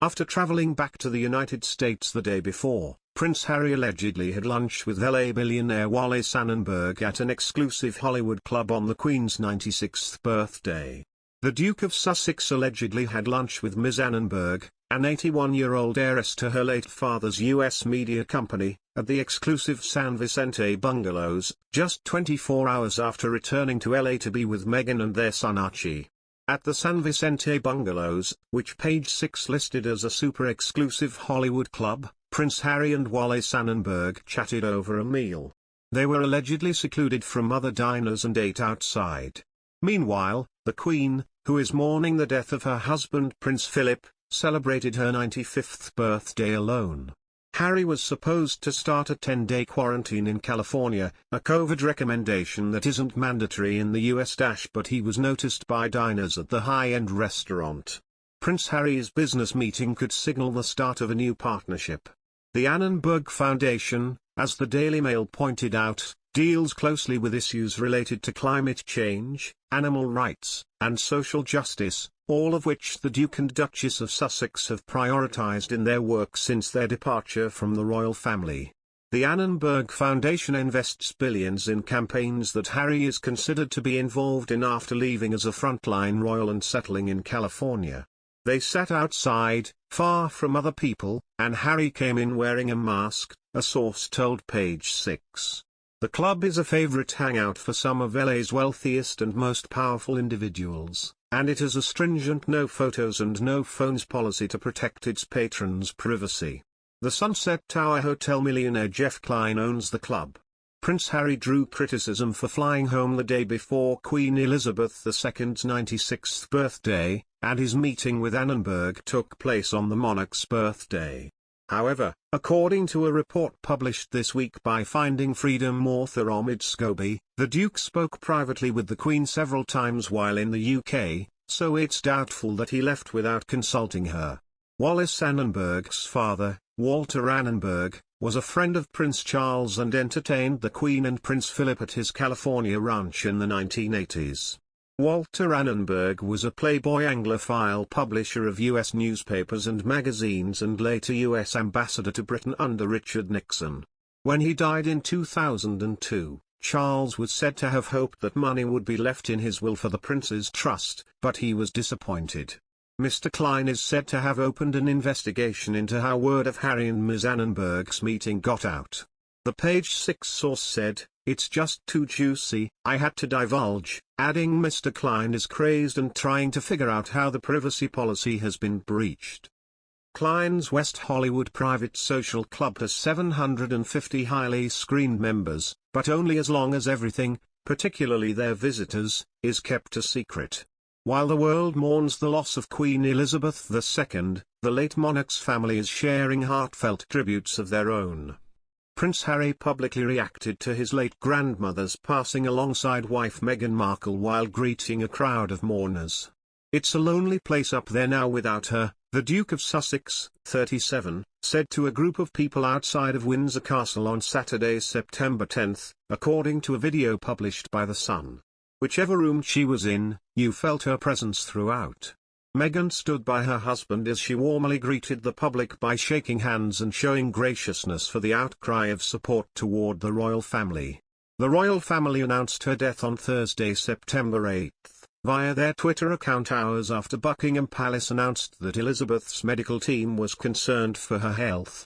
After traveling back to the United States the day before, Prince Harry allegedly had lunch with LA billionaire Wally Sannenberg at an exclusive Hollywood club on the Queen's 96th birthday. The Duke of Sussex allegedly had lunch with Ms. Annenberg, an 81-year-old heiress to her late father's U.S. media company, at the exclusive San Vicente bungalows, just 24 hours after returning to LA to be with Meghan and their son Archie. At the San Vicente bungalows, which Page 6 listed as a super-exclusive Hollywood club, Prince Harry and Wally Sannenberg chatted over a meal. They were allegedly secluded from other diners and ate outside. Meanwhile, the Queen, who is mourning the death of her husband Prince Philip, celebrated her 95th birthday alone. Harry was supposed to start a 10-day quarantine in California, a COVID recommendation that isn't mandatory in the US. But he was noticed by diners at the high-end restaurant. Prince Harry's business meeting could signal the start of a new partnership. The Annenberg Foundation, as the Daily Mail pointed out, deals closely with issues related to climate change, animal rights, and social justice, all of which the Duke and Duchess of Sussex have prioritized in their work since their departure from the royal family. The Annenberg Foundation invests billions in campaigns that Harry is considered to be involved in after leaving as a frontline royal and settling in California. They sat outside, far from other people, and Harry came in wearing a mask, a source told Page 6. The club is a favorite hangout for some of LA's wealthiest and most powerful individuals, and it has a stringent no photos and no phones policy to protect its patrons' privacy. The Sunset Tower Hotel millionaire Jeff Klein owns the club. Prince Harry drew criticism for flying home the day before Queen Elizabeth II's 96th birthday, and his meeting with Annenberg took place on the monarch's birthday. However, according to a report published this week by Finding Freedom author Omid Scobie, the Duke spoke privately with the Queen several times while in the UK, so it's doubtful that he left without consulting her. Wallace Annenberg's father, Walter Annenberg, was a friend of Prince Charles and entertained the Queen and Prince Philip at his California ranch in the 1980s. Walter Annenberg was a Playboy Anglophile publisher of U.S. newspapers and magazines and later U.S. ambassador to Britain under Richard Nixon. When he died in 2002, Charles was said to have hoped that money would be left in his will for the prince's trust, but he was disappointed. Mr. Klein is said to have opened an investigation into how word of Harry and Ms. Annenberg's meeting got out. The Page 6 source said, "It's just too juicy, I had to divulge," adding Mr. Klein is crazed and trying to figure out how the privacy policy has been breached. Klein's West Hollywood private social club has 750 highly screened members, but only as long as everything, particularly their visitors, is kept a secret. While the world mourns the loss of Queen Elizabeth II, the late monarch's family is sharing heartfelt tributes of their own. Prince Harry publicly reacted to his late grandmother's passing alongside wife Meghan Markle while greeting a crowd of mourners. "It's a lonely place up there now without her," the Duke of Sussex, 37, said to a group of people outside of Windsor Castle on Saturday, September 10, according to a video published by The Sun. "Whichever room she was in, you felt her presence throughout." Meghan stood by her husband as she warmly greeted the public by shaking hands and showing graciousness for the outcry of support toward the royal family. The royal family announced her death on Thursday, September 8, via their Twitter account hours after Buckingham Palace announced that Elizabeth's medical team was concerned for her health.